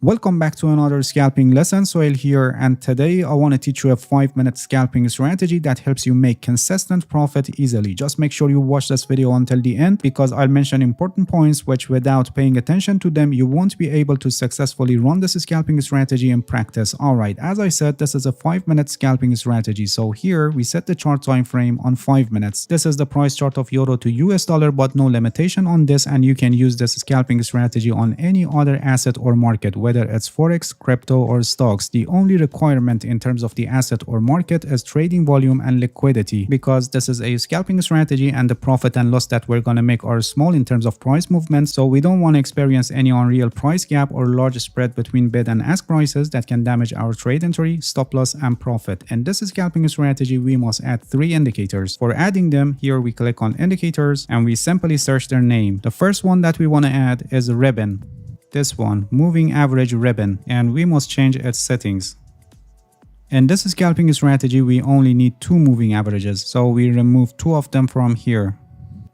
Welcome back to another scalping lesson. Sohail here, and today I want to teach you a 5-minute scalping strategy that helps you make consistent profit easily. Just make sure you watch this video until the end because I'll mention important points which without paying attention to them you won't be able to successfully run this scalping strategy in practice. Alright, as I said, this is a 5-minute scalping strategy. So here we set the chart time frame on 5 minutes. This is the price chart of euro to US dollar, but no limitation on this, and you can use this scalping strategy on any other asset or market, whether it's forex, crypto, or stocks. The only requirement in terms of the asset or market is trading volume and liquidity, because this is a scalping strategy and the profit and loss that we're going to make are small in terms of price movements, so we don't want to experience any unreal price gap or large spread between bid and ask prices that can damage our trade entry, stop loss, and profit. In this scalping strategy, we must add 3 indicators. For adding them, here we click on indicators and we simply search their name. The first one that we want to add is ribbon. This one, moving average ribbon, and we must change its settings. In this scalping strategy, we only need 2 moving averages, so we remove 2 of them from here.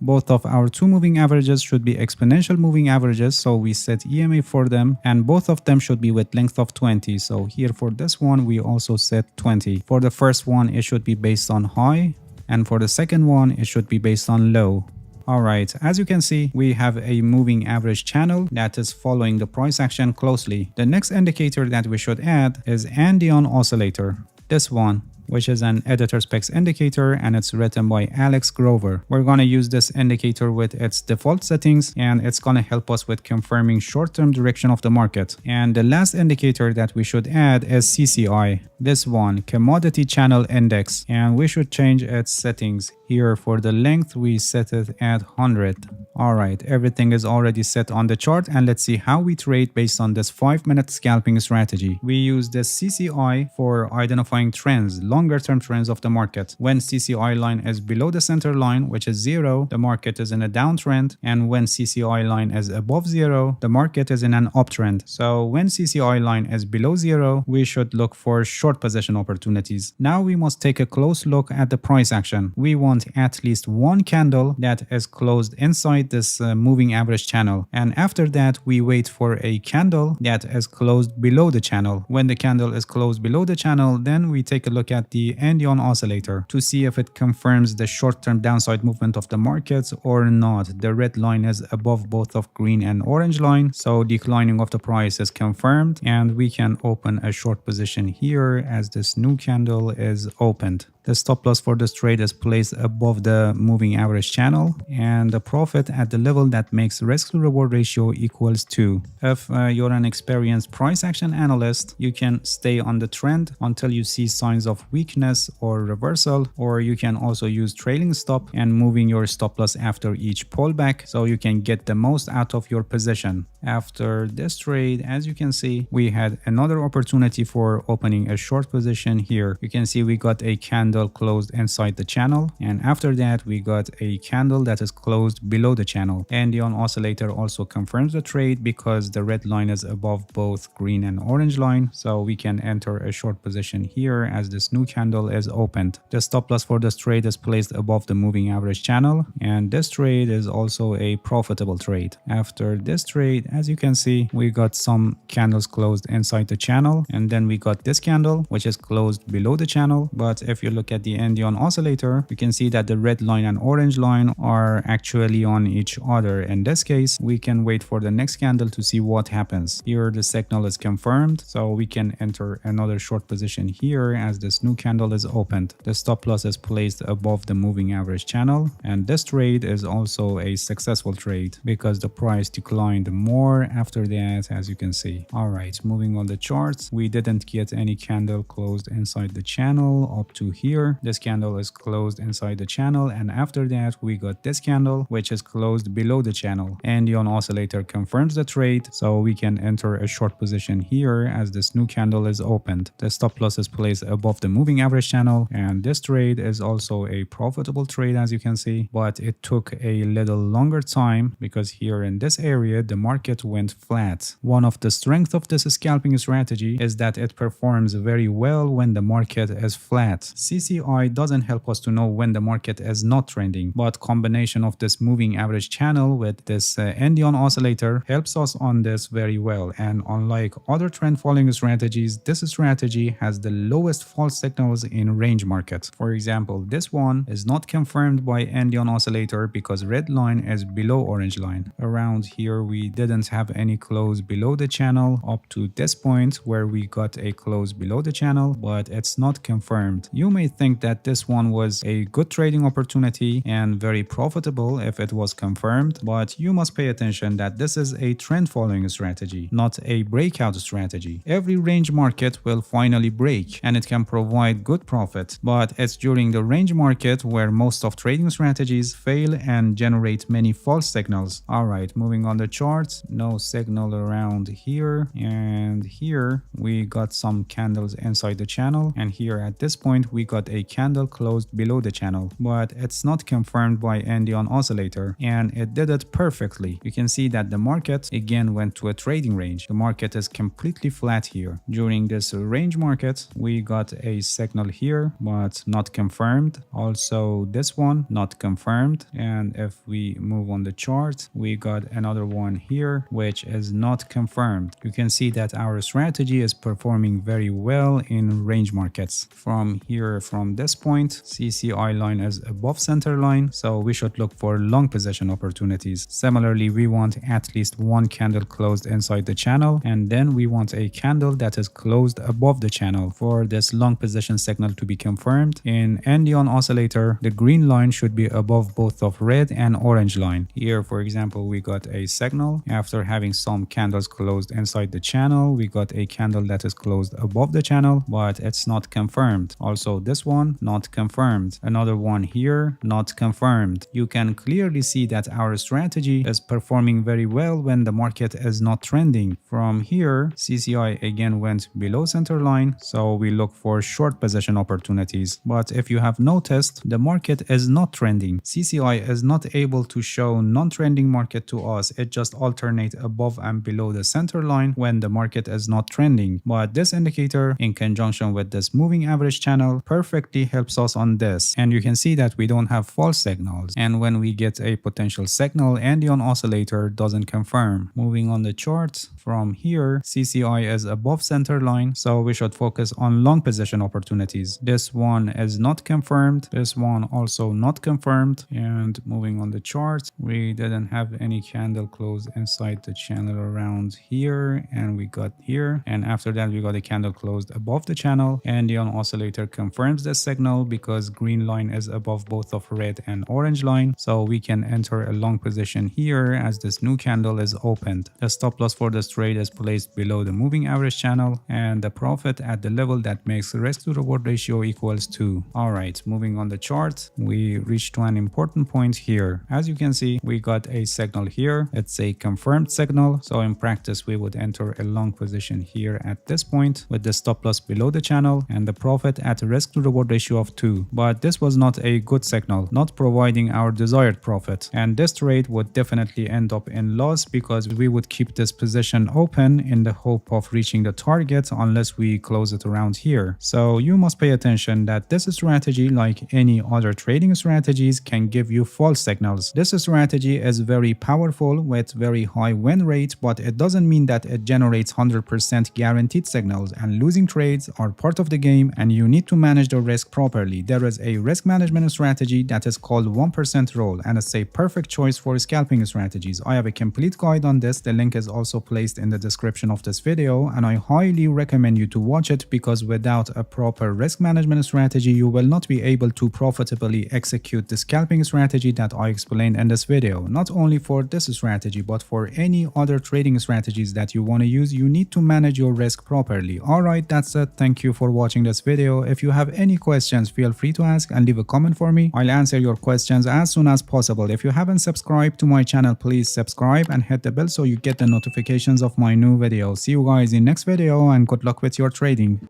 Both of our 2 moving averages should be exponential moving averages, so we set EMA for them, and both of them should be with length of 20. So here for this one, we also set 20. For the first one, it should be based on high, and for the second one, it should be based on low. Alright, as you can see, we have a moving average channel that is following the price action closely. The next indicator that we should add is Andean oscillator. This one, which is an editor specs indicator, and it's written by Alex Grover. We're going to use this indicator with its default settings, and it's going to help us with confirming short-term direction of the market. And the last indicator that we should add is CCI. This one, Commodity Channel Index, and we should change its settings. Here for the length, we set it at 100. Alright, everything is already set on the chart, and let's see how we trade based on this 5-minute scalping strategy. We use this CCI for identifying trends, longer term trends of the market. When CCI line is below the center line, which is 0, the market is in a downtrend, and when CCI line is above 0, the market is in an uptrend. So when CCI line is below 0, we should look for short position opportunities. Now we must take a close look at the price action. We want at least one candle that is closed inside this moving average channel, and after that we wait for a candle that is closed below the channel. When the candle is closed below the channel, then we take a look at the Andean oscillator to see if it confirms the short-term downside movement of the market or not. The red line is above both of green and orange line, so declining of the price is confirmed, and we can open a short position here as this new candle is opened. The stop loss for this trade is placed above the moving average channel, and the profit at the level that makes risk to reward ratio equals 2. If you're an experienced price action analyst, you can stay on the trend until you see signs of weakness or reversal, or you can also use trailing stop and moving your stop loss after each pullback so you can get the most out of your position. After this trade, as you can see, we had another opportunity for opening a short position here. You can see we got a candle closed inside the channel, and after that we got a candle that is closed below the channel. And the oscillator also confirms the trade because the red line is above both green and orange line, so we can enter a short position here as this new candle is opened. The stop loss for this trade is placed above the moving average channel, and this trade is also a profitable trade. After this trade, as you can see, we got some candles closed inside the channel, and then we got this candle which is closed below the channel. But if you look at the Andean oscillator, you can see that the red line and orange line are actually on each other. In this case, we can wait for the next candle to see what happens. Here the signal is confirmed, so we can enter another short position here as this new candle is opened. The stop loss is placed above the moving average channel, and this trade is also a successful trade because the price declined more after that, as you can see. Alright, moving on the charts, we didn't get any candle closed inside the channel up to here. This candle is closed inside the channel, and after that we got this candle which is closed below the channel. And the oscillator confirms the trade, so we can enter a short position here as this new candle is opened. The stop loss is placed above the moving average channel, and this trade is also a profitable trade, as you can see, but it took a little longer time because here in this area the market market went flat. One of the strengths of this scalping strategy is that it performs very well when the market is flat. CCI doesn't help us to know when the market is not trending, but combination of this moving average channel with this Endian oscillator helps us on this very well. And unlike other trend following strategies, this strategy has the lowest false signals in range market. For example, this one is not confirmed by Endian oscillator because red line is below orange line. Around here we didn't have any close below the channel up to this point where we got a close below the channel, but it's not confirmed. You may think that this one was a good trading opportunity and very profitable if it was confirmed, but you must pay attention that this is a trend following strategy, not a breakout strategy. Every range market will finally break and it can provide good profit, but it's during the range market where most of trading strategies fail and generate many false signals. Alright, moving on the chart, no signal around here, and here we got some candles inside the channel, and here at this point we got a candle closed below the channel, but it's not confirmed by Endian oscillator, and it did it perfectly. You can see that the market again went to a trading range. The market is completely flat here. During this range market we got a signal here but not confirmed. Also this one not confirmed, and if we move on the chart we got another one here which is not confirmed. You can see that our strategy is performing very well in range markets. From here, from this point, CCI line is above center line, so we should look for long position opportunities. Similarly, we want at least one candle closed inside the channel, and then we want a candle that is closed above the channel for this long position signal to be confirmed. In Endian oscillator, the green line should be above both of red and orange line. Here, for example, we got a signal. After having some candles closed inside the channel, we got a candle that is closed above the channel, but it's not confirmed. Also this one not confirmed. Another one here not confirmed. You can clearly see that our strategy is performing very well when the market is not trending. From here, CCI again went below center line, so we look for short position opportunities. But if you have noticed, the market is not trending. CCI is not able to show non-trending market to us. It just alternates above and below the center line when the market is not trending. But this indicator in conjunction with this moving average channel perfectly helps us on this, and you can see that we don't have false signals, and when we get a potential signal, Endian oscillator doesn't confirm. Moving on the chart, from here CCI is above center line, so we should focus on long position opportunities. This one is not confirmed, this one also not confirmed, and moving on the chart, we didn't have any candle close inside the channel around here, and we got here, and after that we got a candle closed above the channel. Endian oscillator confirms this signal because green line is above both of red and orange line, so we can enter a long position here as this new candle is opened. The stop loss for this trade is placed below the moving average channel, and the profit at the level that makes risk to reward ratio equals 2. Alright, moving on the chart, we reached to an important point here. As you can see, we got a signal here. It's a confirmed signal, so in practice we would enter a long position here at this point with the stop loss below the channel and the profit at a risk to reward ratio of 2. But this was not a good signal, not providing our desired profit, and this trade would definitely end up in loss because we would keep this position open in the hope of reaching the target unless we close it around here. So you must pay attention that this strategy, like any other trading strategies, can give you false signals. This strategy is very powerful with very high win rate, but it doesn't mean that it generates 100% guaranteed signals, and losing trades are part of the game and you need to manage the risk properly. There is a risk management strategy that is called 1% rule, and it's a perfect choice for scalping strategies. I have a complete guide on this. The link is also placed in the description of this video, and I highly recommend you to watch it because without a proper risk management strategy you will not be able to profitably execute the scalping strategy that I explained in this video. Not only for this strategy but for any other trading strategies that you want to use, you need to manage your risk properly. Alright, that's it. Thank you for watching this video. If you have any questions, feel free to ask and leave a comment for me. I'll answer your questions as soon as possible. If you haven't subscribed to my channel, please subscribe and hit the bell so you get the notifications of my new videos. See you guys in next video, and good luck with your trading.